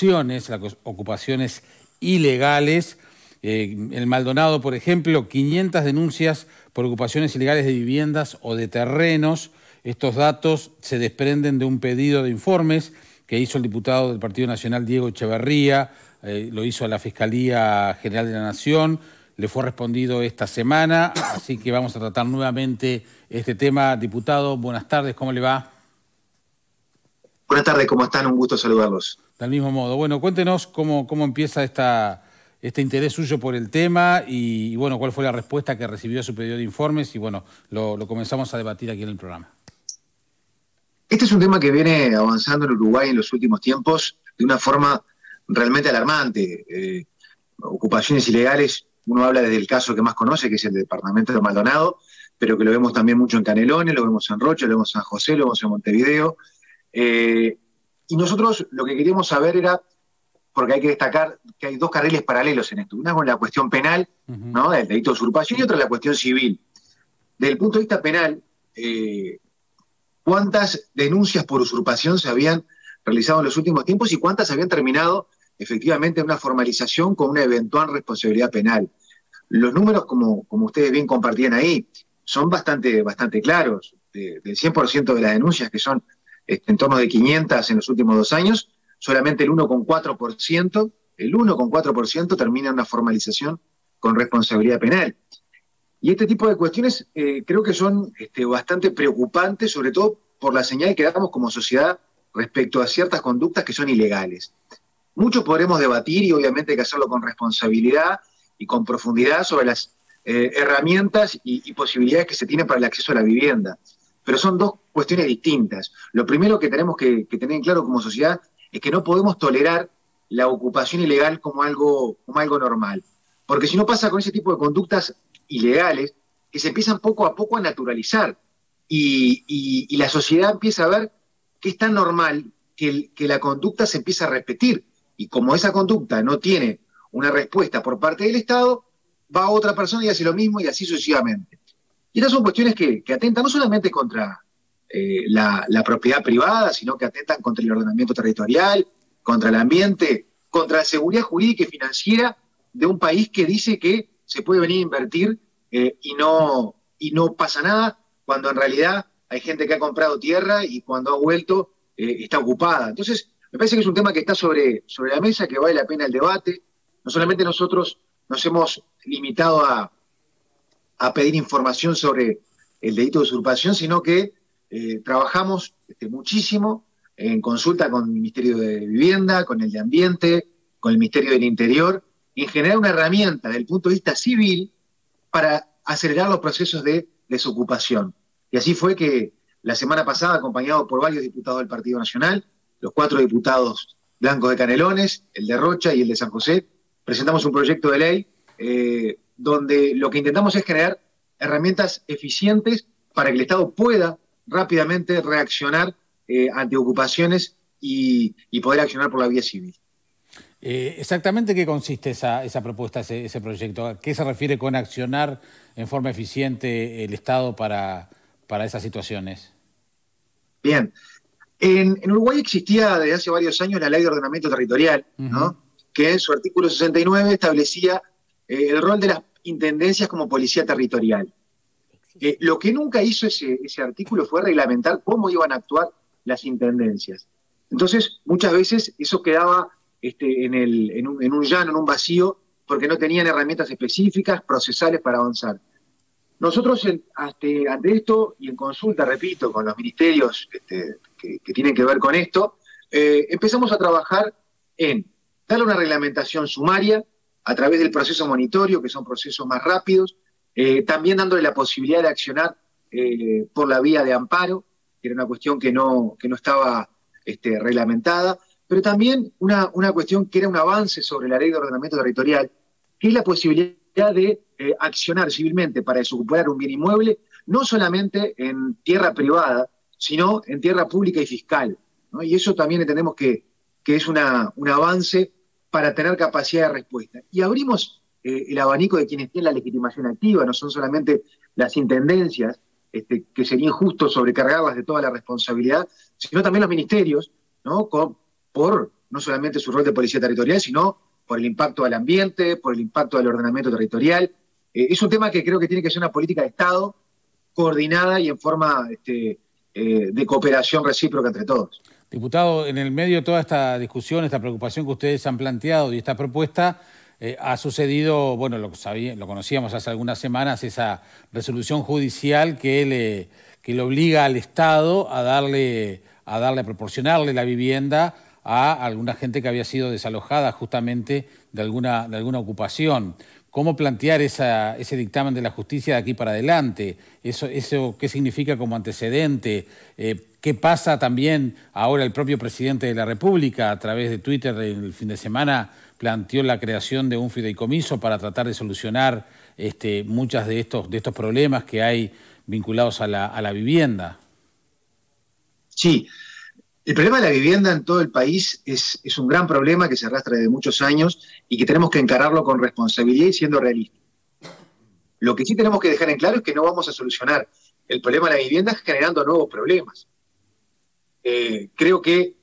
las ocupaciones ilegales. En Maldonado, por ejemplo, 500 denuncias por ocupaciones ilegales de viviendas o de terrenos. Estos datos se desprenden de un pedido de informes que hizo el diputado del Partido Nacional, Diego Echeverría, lo hizo a la Fiscalía General de la Nación, le fue respondido esta semana, así que vamos a tratar nuevamente este tema. Diputado, buenas tardes, ¿cómo le va? Buenas tardes, ¿cómo están? Un gusto saludarlos. Del mismo modo. Bueno, cuéntenos cómo empieza este interés suyo por el tema y, bueno, cuál fue la respuesta que recibió a su pedido de informes y, bueno, lo comenzamos a debatir aquí en el programa. Este es un tema que viene avanzando en Uruguay en los últimos tiempos de una forma realmente alarmante. Ocupaciones ilegales, uno habla desde el caso que más conoce, que es el departamento de Maldonado, pero que lo vemos también mucho en Canelones, lo vemos en Rocha, lo vemos en San José, lo vemos en Montevideo. Y nosotros lo que queríamos saber era, porque hay que destacar que hay dos carriles paralelos en esto. Una con la cuestión penal, ¿no?, del delito de usurpación, y otra la cuestión civil. Desde el punto de vista penal, ¿cuántas denuncias por usurpación se habían realizado en los últimos tiempos y cuántas habían terminado efectivamente en una formalización con una eventual responsabilidad penal? Los números, como ustedes bien compartían ahí, son bastante claros. Del 100% de las denuncias, que son en torno de 500 en los últimos 2 años, solamente el 1,4% termina en una formalización con responsabilidad penal. Y este tipo de cuestiones creo que son bastante preocupantes, sobre todo por la señal que damos como sociedad respecto a ciertas conductas que son ilegales. Mucho podremos debatir y obviamente hay que hacerlo con responsabilidad y con profundidad sobre las herramientas y posibilidades que se tienen para el acceso a la vivienda. Pero son dos cuestiones distintas. Lo primero que tenemos que tener en claro como sociedad es que no podemos tolerar la ocupación ilegal como algo normal. Porque si no pasa con ese tipo de conductas ilegales, que se empiezan poco a poco a naturalizar. Y la sociedad empieza a ver que es tan normal que la conducta se empieza a repetir. Y como esa conducta no tiene una respuesta por parte del Estado, va a otra persona y hace lo mismo y así sucesivamente. Y estas son cuestiones que atentan no solamente contra la propiedad privada, sino que atentan contra el ordenamiento territorial, contra el ambiente, contra la seguridad jurídica y financiera de un país que dice que se puede venir a invertir y no pasa nada, cuando en realidad hay gente que ha comprado tierra y cuando ha vuelto está ocupada. Entonces, me parece que es un tema que está sobre la mesa, que vale la pena el debate. No solamente nosotros nos hemos limitado a pedir información sobre el delito de usurpación, sino que trabajamos muchísimo en consulta con el Ministerio de Vivienda, con el de Ambiente, con el Ministerio del Interior, y en generar una herramienta desde el punto de vista civil para acelerar los procesos de desocupación. Y así fue que la semana pasada, acompañado por varios diputados del Partido Nacional, los 4 diputados blancos de Canelones, el de Rocha y el de San José, presentamos un proyecto de ley donde lo que intentamos es generar herramientas eficientes para que el Estado pueda rápidamente reaccionar ante ocupaciones y poder accionar por la vía civil. ¿Exactamente qué consiste esa propuesta, ese proyecto? ¿A qué se refiere con accionar en forma eficiente el Estado para esas situaciones? Bien. En Uruguay existía desde hace varios años la Ley de Ordenamiento Territorial, ¿no?, que en su artículo 69 establecía el rol de las intendencias como policía territorial. Lo que nunca hizo ese artículo fue reglamentar cómo iban a actuar las intendencias. Entonces, muchas veces eso quedaba en un llano, en un vacío, porque no tenían herramientas específicas, procesales para avanzar. Nosotros, ante esto, y en consulta, repito, con los ministerios que tienen que ver con esto, empezamos a trabajar en darle una reglamentación sumaria a través del proceso monitorio, que son procesos más rápidos, también dándole la posibilidad de accionar por la vía de amparo, que era una cuestión que no estaba reglamentada, pero también una cuestión que era un avance sobre la Ley de Ordenamiento Territorial, que es la posibilidad de accionar civilmente para desocupar un bien inmueble, no solamente en tierra privada, sino en tierra pública y fiscal, ¿no? Y eso también entendemos que es un avance para tener capacidad de respuesta. Y abrimos el abanico de quienes tienen la legitimación activa, no son solamente las intendencias, que sería injusto sobrecargarlas de toda la responsabilidad, sino también los ministerios, ¿no?, por no solamente su rol de policía territorial, sino por el impacto al ambiente, por el impacto al ordenamiento territorial. Es un tema que creo que tiene que ser una política de Estado coordinada y en forma de cooperación recíproca entre todos. Diputado, en el medio de toda esta discusión, esta preocupación que ustedes han planteado y esta propuesta, ha sucedido, bueno, lo conocíamos hace algunas semanas, esa resolución judicial que le obliga al Estado a proporcionarle la vivienda a alguna gente que había sido desalojada justamente de alguna ocupación. ¿Cómo plantear ese dictamen de la justicia de aquí para adelante? ¿Eso qué significa como antecedente? ¿Qué pasa también ahora? El propio presidente de la República, a través de Twitter el fin de semana, planteó la creación de un fideicomiso para tratar de solucionar muchos de estos problemas que hay vinculados a la vivienda. Sí, el problema de la vivienda en todo el país es un gran problema que se arrastra desde muchos años y que tenemos que encararlo con responsabilidad y siendo realistas. Lo que sí tenemos que dejar en claro es que no vamos a solucionar el problema de la vivienda generando nuevos problemas. Creo que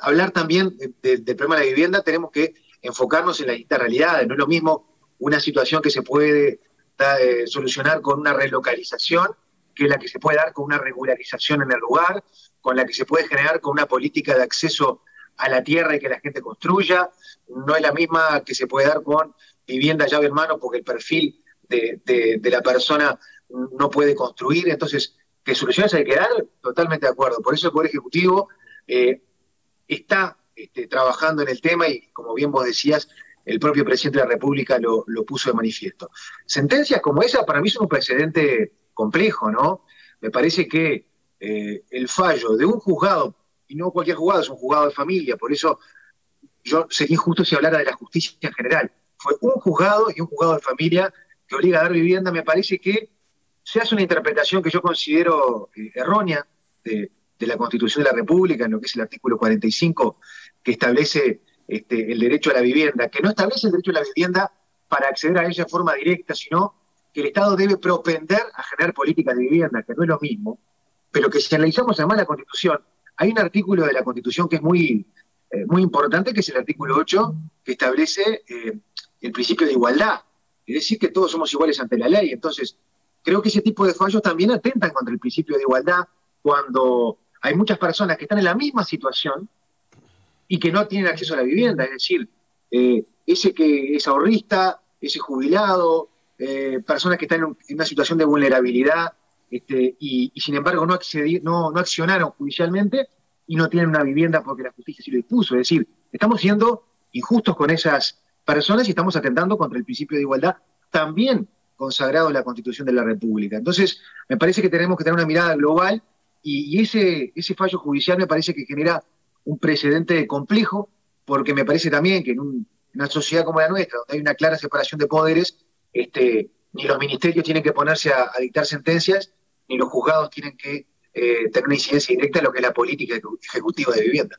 hablar también del problema de la vivienda tenemos que enfocarnos en las distintas realidades. No es lo mismo una situación que se puede solucionar con una relocalización que la que se puede dar con una regularización en el lugar, con la que se puede generar con una política de acceso a la tierra y que la gente construya. No es la misma que se puede dar con vivienda llave en mano porque el perfil de la persona no puede construir. Entonces, ¿qué soluciones hay que dar? Totalmente de acuerdo. Por eso el Poder Ejecutivo está trabajando en el tema y, como bien vos decías, el propio presidente de la República lo puso de manifiesto. Sentencias como esa para mí son un precedente complejo, ¿no? Me parece que el fallo de un juzgado, y no cualquier juzgado, es un juzgado de familia, por eso yo sería injusto si hablara de la justicia en general. Fue un juzgado y un juzgado de familia que obliga a dar vivienda. Me parece que se hace una interpretación que yo considero errónea de la Constitución de la República, en lo que es el artículo 45, que establece el derecho a la vivienda, que no establece el derecho a la vivienda para acceder a ella de forma directa, sino que el Estado debe propender a generar políticas de vivienda, que no es lo mismo, pero que si analizamos además la Constitución, hay un artículo de la Constitución que es muy importante, que es el artículo 8, que establece el principio de igualdad, es decir, que todos somos iguales ante la ley. Entonces, creo que ese tipo de fallos también atentan contra el principio de igualdad cuando hay muchas personas que están en la misma situación y que no tienen acceso a la vivienda, es decir, ese que es ahorrista, ese jubilado, personas que están en una situación de vulnerabilidad y sin embargo no accionaron judicialmente y no tienen una vivienda porque la justicia sí lo dispuso. Es decir, estamos siendo injustos con esas personas y estamos atentando contra el principio de igualdad también consagrado en la Constitución de la República. Entonces, me parece que tenemos que tener una mirada global y ese fallo judicial me parece que genera un precedente complejo, porque me parece también que en una sociedad como la nuestra, donde hay una clara separación de poderes, ni los ministerios tienen que ponerse a dictar sentencias, ni los juzgados tienen que tener una incidencia directa en lo que es la política ejecutiva de vivienda.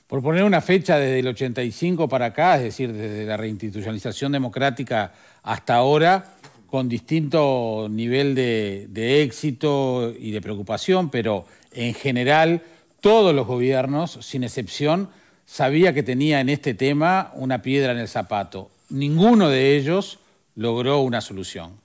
Por poner una fecha, desde el 85 para acá, es decir, desde la reinstitucionalización democrática hasta ahora, con distinto nivel de éxito y de preocupación, pero en general todos los gobiernos, sin excepción, sabía que tenía en este tema una piedra en el zapato. Ninguno de ellos logró una solución,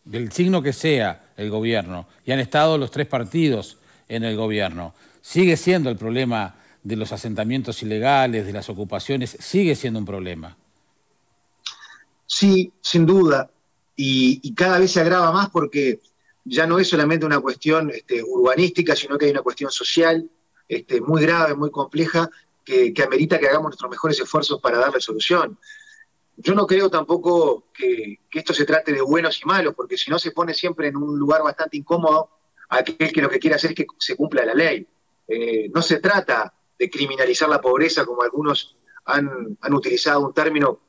del signo que sea el gobierno, y han estado los tres partidos en el gobierno. Sigue siendo el problema de los asentamientos ilegales, de las ocupaciones, sigue siendo un problema. Sí, sin duda, y cada vez se agrava más porque ya no es solamente una cuestión urbanística, sino que hay una cuestión social muy grave, muy compleja, que amerita que hagamos nuestros mejores esfuerzos para darle solución. Yo no creo tampoco que esto se trate de buenos y malos, porque si no se pone siempre en un lugar bastante incómodo aquel que lo que quiere hacer es que se cumpla la ley. No se trata de criminalizar la pobreza, como algunos han utilizado un término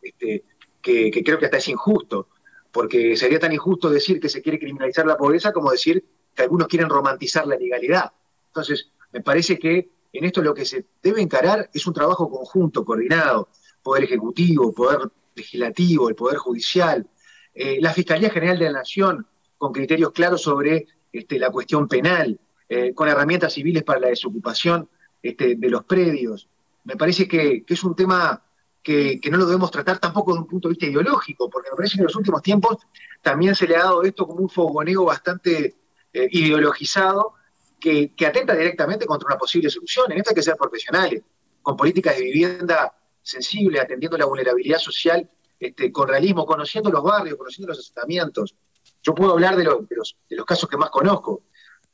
que creo que hasta es injusto, porque sería tan injusto decir que se quiere criminalizar la pobreza como decir que algunos quieren romantizar la ilegalidad. Entonces, me parece que en esto lo que se debe encarar es un trabajo conjunto, coordinado, Poder Ejecutivo, Poder Legislativo, el Poder Judicial, la Fiscalía General de la Nación, con criterios claros sobre la cuestión penal, con herramientas civiles para la desocupación de los predios. Me parece que es un tema que no lo debemos tratar tampoco desde un punto de vista ideológico, porque me parece que en los últimos tiempos también se le ha dado esto como un fogoneo bastante ideologizado que atenta directamente contra una posible solución. En esto hay que ser profesionales, con políticas de vivienda sensibles, atendiendo la vulnerabilidad social con realismo, conociendo los barrios, conociendo los asentamientos. Yo puedo hablar de los casos que más conozco.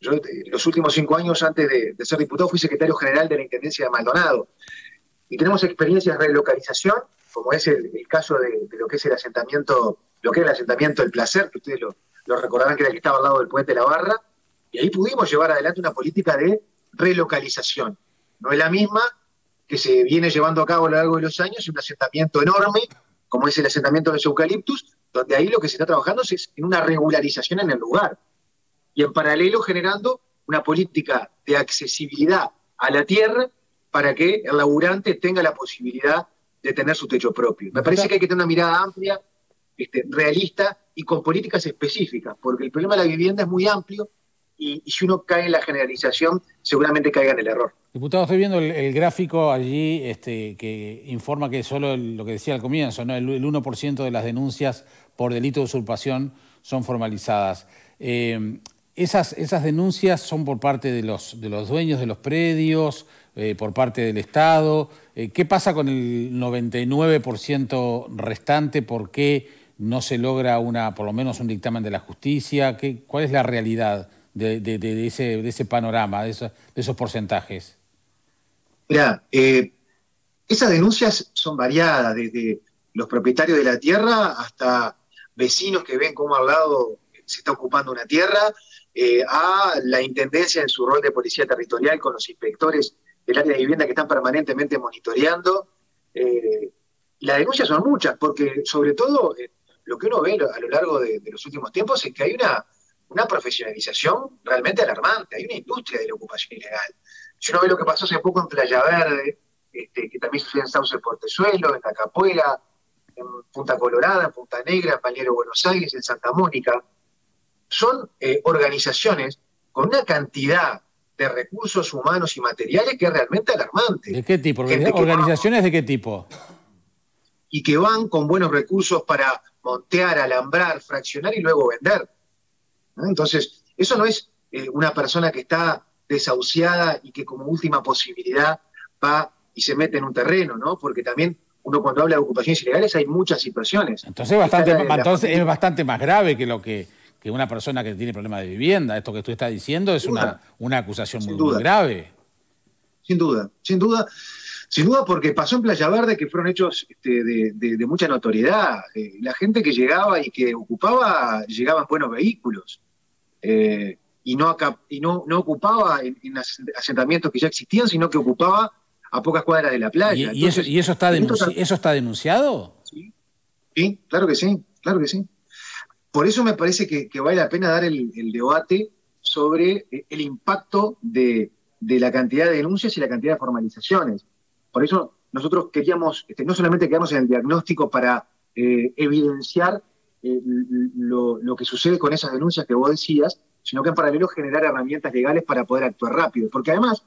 Yo, los últimos 5 años antes de ser diputado, fui secretario general de la Intendencia de Maldonado. Y tenemos experiencias de relocalización, como es el caso de lo que es el asentamiento, lo que era el asentamiento El Placer, que ustedes lo recordarán que era el que estaba al lado del puente de la Barra, y ahí pudimos llevar adelante una política de relocalización. No es la misma que se viene llevando a cabo a lo largo de los años, un asentamiento enorme, como es el asentamiento de los eucaliptus, donde ahí lo que se está trabajando es en una regularización en el lugar. Y en paralelo generando una política de accesibilidad a la tierra para que el laburante tenga la posibilidad de tener su techo propio. Me parece que hay que tener una mirada amplia, realista y con políticas específicas, porque el problema de la vivienda es muy amplio y si uno cae en la generalización, seguramente caiga en el error. Diputado, estoy viendo el gráfico allí que informa que solo lo que decía al comienzo, ¿no? el 1% de las denuncias por delito de usurpación son formalizadas. Esas denuncias son por parte de los dueños de los predios, por parte del Estado. ¿Qué pasa con el 99% restante? ¿Por qué no se logra por lo menos un dictamen de la justicia? ¿Cuál es la realidad de ese panorama, de esos porcentajes? Mirá, esas denuncias son variadas, desde los propietarios de la tierra hasta vecinos que ven cómo al lado se está ocupando una tierra, a la Intendencia en su rol de policía territorial con los inspectores del área de vivienda que están permanentemente monitoreando. Las denuncias son muchas, porque sobre todo lo que uno ve a lo largo de los últimos tiempos es que hay una profesionalización realmente alarmante, hay una industria de la ocupación ilegal. Si uno ve lo que pasó hace poco en Playa Verde, que también sucede en Sauce Portezuelo, en La Capuela, en Punta Colorada, en Punta Negra, en Balneario Buenos Aires, en Santa Mónica, son organizaciones con una cantidad de recursos humanos y materiales que es realmente alarmante. ¿De qué tipo? ¿Organizaciones de qué tipo? Y que van con buenos recursos para montear, alambrar, fraccionar y luego vender. ¿No? Entonces, eso no es una persona que está desahuciada y que como última posibilidad va y se mete en un terreno, ¿no? Porque también uno cuando habla de ocupaciones ilegales hay muchas situaciones. Entonces es bastante más grave que una persona que tiene problemas de vivienda. Esto que tú estás diciendo es una acusación muy grave. Sin duda, sin duda. Sin duda porque pasó en Playa Verde que fueron hechos de mucha notoriedad. La gente que llegaba y que ocupaba, llegaban buenos vehículos. Y no ocupaba en asentamientos que ya existían, sino que ocupaba a pocas cuadras de la playa. ¿Y eso está denunciado? Sí, claro que sí, claro que sí. Por eso me parece que vale la pena dar el debate sobre el impacto de la cantidad de denuncias y la cantidad de formalizaciones. Por eso nosotros queríamos no solamente quedarnos en el diagnóstico para evidenciar lo que sucede con esas denuncias que vos decías, sino que en paralelo generar herramientas legales para poder actuar rápido. Porque además,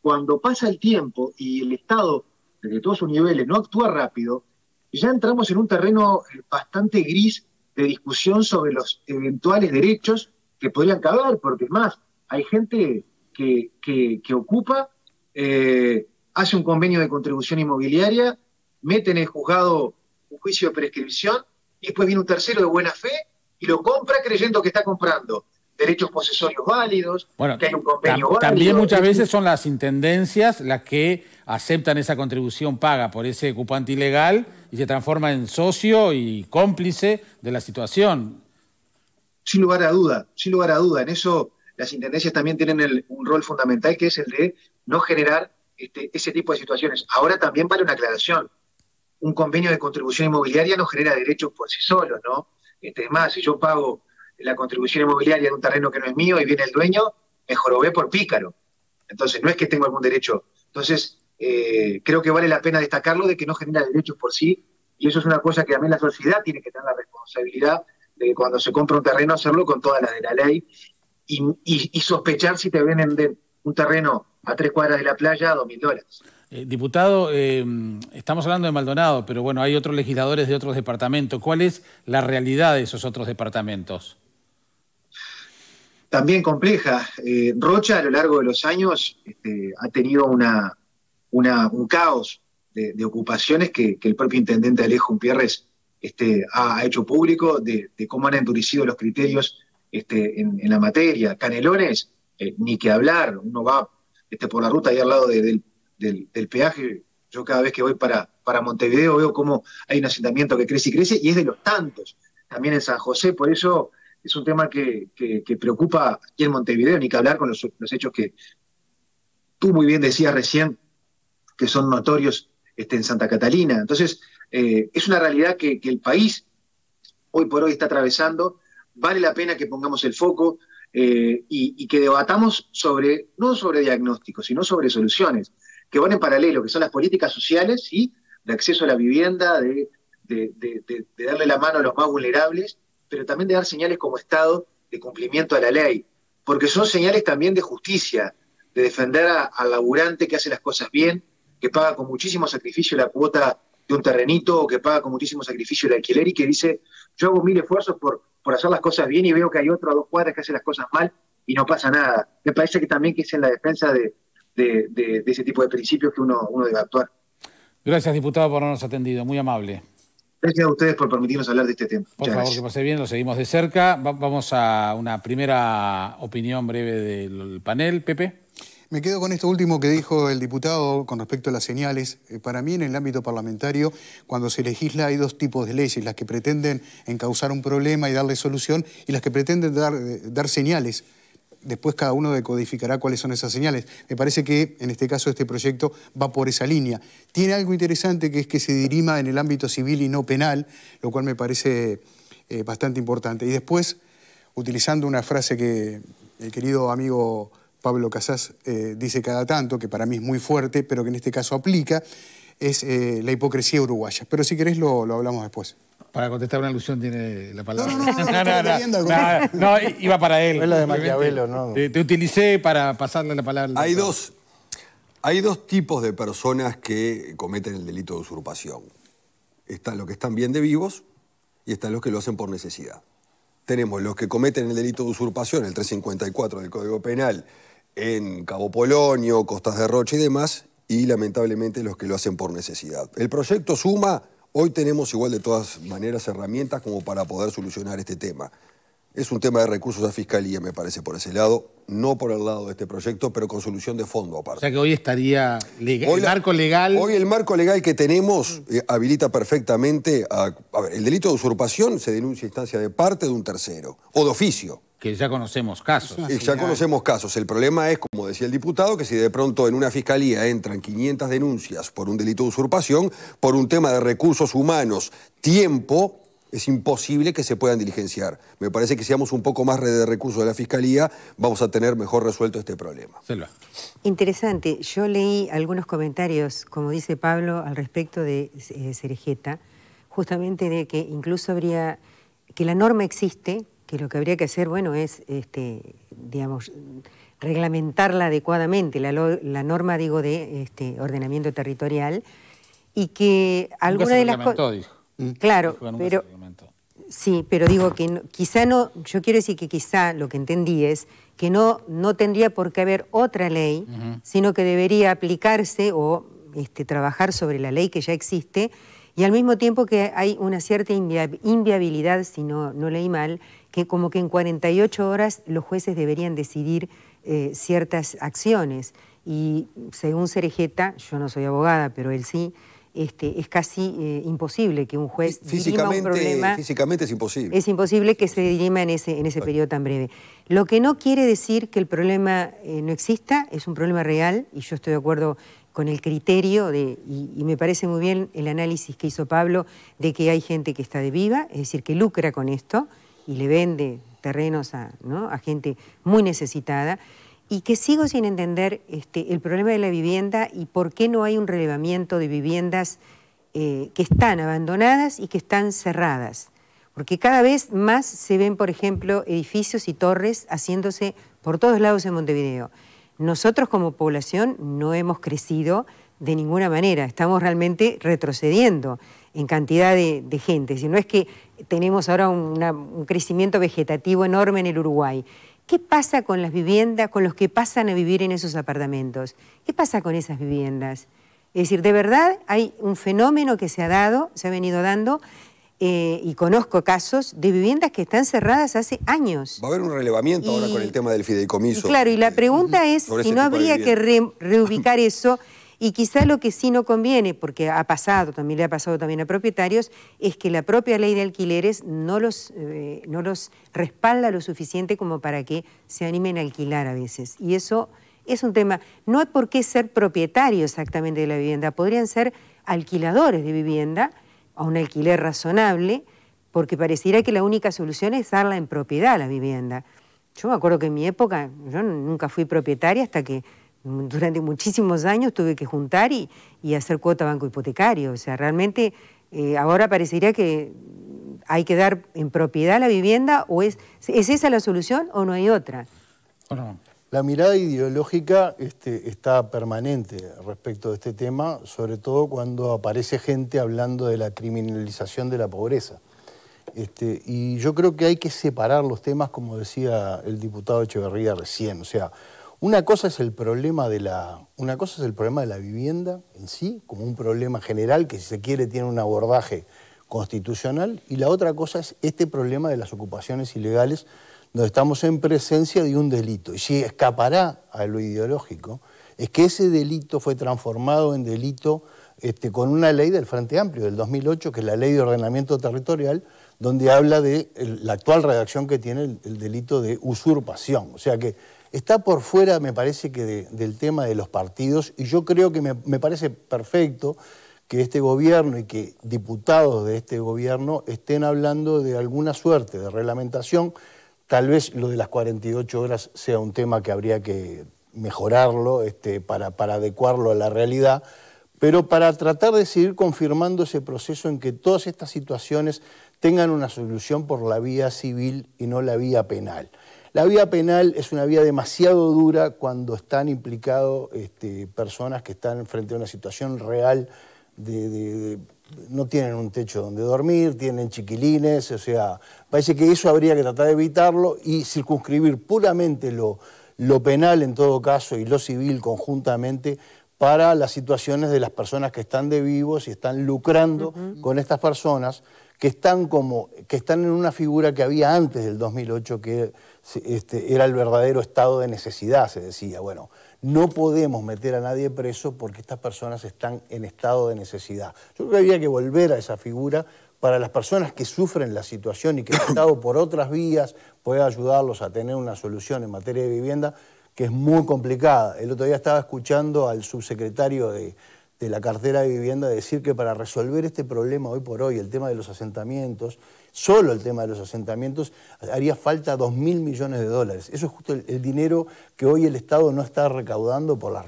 cuando pasa el tiempo y el Estado, desde todos sus niveles, no actúa rápido, ya entramos en un terreno bastante gris de discusión sobre los eventuales derechos que podrían caber, porque más, hay gente que ocupa, hace un convenio de contribución inmobiliaria, mete en el juzgado un juicio de prescripción, y después viene un tercero de buena fe y lo compra creyendo que está comprando derechos posesorios válidos, que hay un convenio válido. También muchas veces son las intendencias las que aceptan esa contribución paga por ese ocupante ilegal y se transforma en socio y cómplice de la situación. Sin lugar a duda, sin lugar a duda. En eso las intendencias también tienen un rol fundamental, que es el de no generar ese tipo de situaciones. Ahora también vale una aclaración. Un convenio de contribución inmobiliaria no genera derechos por sí solos, ¿no? Es más, si yo pago la contribución inmobiliaria de un terreno que no es mío y viene el dueño, me jorobé por pícaro. Entonces, no es que tengo algún derecho. Entonces, creo que vale la pena destacarlo de que no genera derechos por sí, y eso es una cosa que también la sociedad tiene que tener la responsabilidad de que cuando se compra un terreno hacerlo con todas las de la ley y sospechar si te venden un terreno a 3 cuadras de la playa a $2.000. Diputado, estamos hablando de Maldonado, pero bueno, hay otros legisladores de otros departamentos. ¿Cuál es la realidad de esos otros departamentos? También compleja. Rocha, a lo largo de los años, ha tenido un caos de ocupaciones que el propio intendente Alejo Umpierres ha hecho público, de cómo han endurecido los criterios en la materia. Canelones, ni que hablar. Uno va por la ruta ahí al lado del peaje. Yo cada vez que voy para Montevideo veo cómo hay un asentamiento que crece y crece, y es de los tantos. También en San José, por eso es un tema que preocupa aquí en Montevideo, ni que hablar con los hechos que tú muy bien decías recién, que son notorios en Santa Catalina. Entonces, es una realidad que el país hoy por hoy está atravesando. Vale la pena que pongamos el foco y que debatamos no sobre diagnósticos, sino sobre soluciones, que van en paralelo, que son las políticas sociales, ¿sí?, de acceso a la vivienda, de darle la mano a los más vulnerables, pero también de dar señales como Estado de cumplimiento a la ley, porque son señales también de justicia, de defender al laburante que hace las cosas bien, que paga con muchísimo sacrificio la cuota de un terrenito, o que paga con muchísimo sacrificio el alquiler, y que dice, yo hago 1000 esfuerzos por hacer las cosas bien y veo que hay otro a 2 cuadras que hace las cosas mal y no pasa nada. Me parece que también que es en la defensa de ese tipo de principios que uno debe actuar. Gracias, diputado, por habernos atendido. Muy amable. Gracias a ustedes por permitirnos hablar de este tema. Por favor, que pase bien, lo seguimos de cerca. Vamos a una primera opinión breve del panel. Pepe. Me quedo con esto último que dijo el diputado con respecto a las señales. Para mí, en el ámbito parlamentario, cuando se legisla hay 2 tipos de leyes: las que pretenden encauzar un problema y darle solución, y las que pretenden dar señales. Después cada uno decodificará cuáles son esas señales. Me parece que, en este caso, este proyecto va por esa línea. Tiene algo interesante, que es que se dirima en el ámbito civil y no penal, lo cual me parece bastante importante. Y después, utilizando una frase que el querido amigo Pablo Casás dice cada tanto, que para mí es muy fuerte, pero que en este caso aplica, es la hipocresía uruguaya. Pero si querés lo hablamos después. Para contestar una alusión tiene la palabra. No, iba para él. Es la de Maquiavelo, ¿no? Te utilicé para pasarle la palabra. Hay dos tipos de personas que cometen el delito de usurpación. Están los que están bien de vivos y están los que lo hacen por necesidad. Tenemos los que cometen el delito de usurpación, el 354 del Código Penal, en Cabo Polonio, Costas de Rocha y demás, y lamentablemente los que lo hacen por necesidad. El proyecto suma. Hoy tenemos igual de todas maneras herramientas como para poder solucionar este tema. Es un tema de recursos a Fiscalía, me parece, por ese lado, no por el lado de este proyecto, pero con solución de fondo aparte. O sea que hoy estaría el marco legal... Hoy el marco legal que tenemos habilita perfectamente a ver, el delito de usurpación se denuncia a instancia de parte de un tercero, o de oficio. Que ya conocemos casos. Ya conocemos casos. El problema es, como decía el diputado, que si de pronto en una fiscalía entran 500 denuncias por un delito de usurpación, por un tema de recursos humanos, tiempo, es imposible que se puedan diligenciar. Me parece que si damos un poco más de recursos de la fiscalía, vamos a tener mejor resuelto este problema. Selva. Interesante. Yo leí algunos comentarios, como dice Pablo, al respecto de Cerejeta, justamente de que incluso habría, que la norma existe, que lo que habría que hacer, bueno, es, digamos, reglamentarla adecuadamente, la norma, digo, de ordenamiento territorial, y que alguna de las cosas... Claro, pero... Sí, pero digo que no, quizá no, yo quiero decir que quizá lo que entendí es que no tendría por qué haber otra ley, sino que debería aplicarse o trabajar sobre la ley que ya existe, y al mismo tiempo que hay una cierta inviabilidad, si no leí mal, que como que en 48 horas los jueces deberían decidir ciertas acciones. Y según Cerejeta, yo no soy abogada, pero él sí, es casi imposible que un juez dirima un problema. Físicamente es imposible. Es imposible que se dirima en ese periodo tan breve. Lo que no quiere decir que el problema no exista, es un problema real, y yo estoy de acuerdo con el criterio, y me parece muy bien el análisis que hizo Pablo, de que hay gente que está de viva, es decir, que lucra con esto, y le vende terrenos a gente muy necesitada, y que sigo sin entender el problema de la vivienda y por qué no hay un relevamiento de viviendas que están abandonadas y que están cerradas. Porque cada vez más se ven, por ejemplo, edificios y torres haciéndose por todos lados en Montevideo. Nosotros como población no hemos crecido de ninguna manera. Estamos realmente retrocediendo en cantidad de gente. Si no es que tenemos ahora un crecimiento vegetativo enorme en el Uruguay. ¿Qué pasa con las viviendas, con los que pasan a vivir en esos apartamentos? ¿Qué pasa con esas viviendas? Es decir, de verdad hay un fenómeno que se ha venido dando, y conozco casos de viviendas que están cerradas hace años. Va a haber un relevamiento ahora con el tema del fideicomiso. Claro, y la pregunta es si no habría que reubicar eso, y quizá lo que sí no conviene, porque ha pasado, también le ha pasado también a propietarios, es que la propia ley de alquileres no los respalda lo suficiente como para que se animen a alquilar a veces. Y eso es un tema, no hay por qué ser propietario exactamente de la vivienda, podrían ser alquiladores de vivienda a un alquiler razonable, porque pareciera que la única solución es darla en propiedad a la vivienda. Yo me acuerdo que en mi época, yo nunca fui propietaria hasta que durante muchísimos años tuve que juntar y hacer cuota banco hipotecario. O sea, realmente ahora parecería que hay que dar en propiedad la vivienda, o ¿es esa la solución o no hay otra? Bueno, la mirada ideológica está permanente respecto de este tema, sobre todo cuando aparece gente hablando de la criminalización de la pobreza. Y yo creo que hay que separar los temas, como decía el diputado Echeverría recién. O sea, una cosa es el problema de la vivienda en sí, como un problema general que, si se quiere, tiene un abordaje constitucional, y la otra cosa es este problema de las ocupaciones ilegales, donde estamos en presencia de un delito. Y si escapará a lo ideológico, es que ese delito fue transformado en delito con una ley del Frente Amplio del 2008, que es la Ley de Ordenamiento Territorial, donde habla de la actual redacción que tiene el delito de usurpación. O sea que está por fuera, me parece, que del tema de los partidos, y yo creo que me parece perfecto que este gobierno y que diputados de este gobierno estén hablando de alguna suerte de reglamentación. Tal vez lo de las 48 horas sea un tema que habría que mejorarlo para adecuarlo a la realidad, pero para tratar de seguir confirmando ese proceso en que todas estas situaciones tengan una solución por la vía civil y no la vía penal. La vía penal es una vía demasiado dura cuando están implicados personas que están frente a una situación real no tienen un techo donde dormir, tienen chiquilines, o sea, parece que eso habría que tratar de evitarlo y circunscribir puramente lo penal en todo caso y lo civil conjuntamente para las situaciones de las personas que están de vivos y están lucrando con estas personas que están en una figura que había antes del 2008, que era el verdadero estado de necesidad, se decía. Bueno, no podemos meter a nadie preso porque estas personas están en estado de necesidad. Yo creo que había que volver a esa figura para las personas que sufren la situación y que el Estado por otras vías puede ayudarlos a tener una solución en materia de vivienda, que es muy complicada. El otro día estaba escuchando al subsecretario de la cartera de vivienda decir que para resolver este problema hoy por hoy, el tema de los asentamientos, solo el tema de los asentamientos, haría falta 2.000 millones de dólares. Eso es justo el dinero que hoy el Estado no está recaudando por las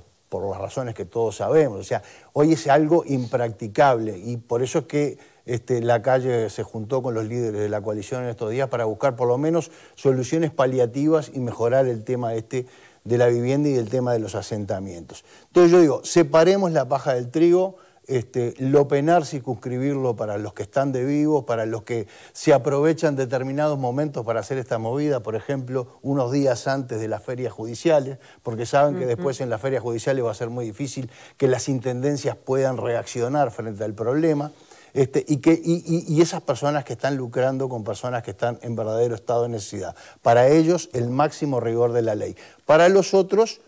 razones que todos sabemos. O sea, hoy es algo impracticable y por eso es que la calle se juntó con los líderes de la coalición en estos días para buscar por lo menos soluciones paliativas y mejorar el tema de la vivienda y del tema de los asentamientos. Entonces yo digo, separemos la paja del trigo, lo penal circunscribirlo para los que están de vivos, para los que se aprovechan determinados momentos para hacer esta movida, por ejemplo, unos días antes de las ferias judiciales, porque saben que después en las ferias judiciales va a ser muy difícil que las intendencias puedan reaccionar frente al problema. Y esas personas que están lucrando con personas que están en verdadero estado de necesidad. Para ellos, el máximo rigor de la ley. Para los otros,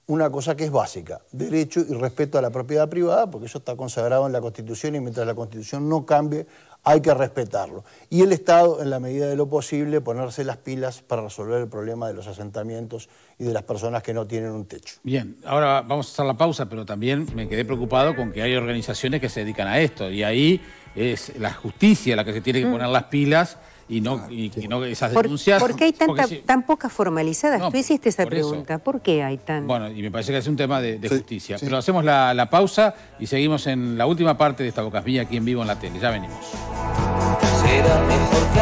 una cosa que es básica, derecho y respeto a la propiedad privada, porque eso está consagrado en la Constitución y mientras la Constitución no cambie, hay que respetarlo. Y el Estado, en la medida de lo posible, ponerse las pilas para resolver el problema de los asentamientos y de las personas que no tienen un techo. Bien, ahora vamos a hacer la pausa, pero también me quedé preocupado con que hay organizaciones que se dedican a esto, y ahí es la justicia la que se tiene que poner las pilas y no esas denuncias. ¿Por qué hay tan pocas formalizadas? No, tú hiciste esa pregunta. Eso. ¿Por qué hay tan...? Bueno, y me parece que es un tema de justicia. Sí. Pero hacemos la pausa y seguimos en la última parte de esta Bocas Mía aquí en vivo en la tele. Ya venimos. Será mejor que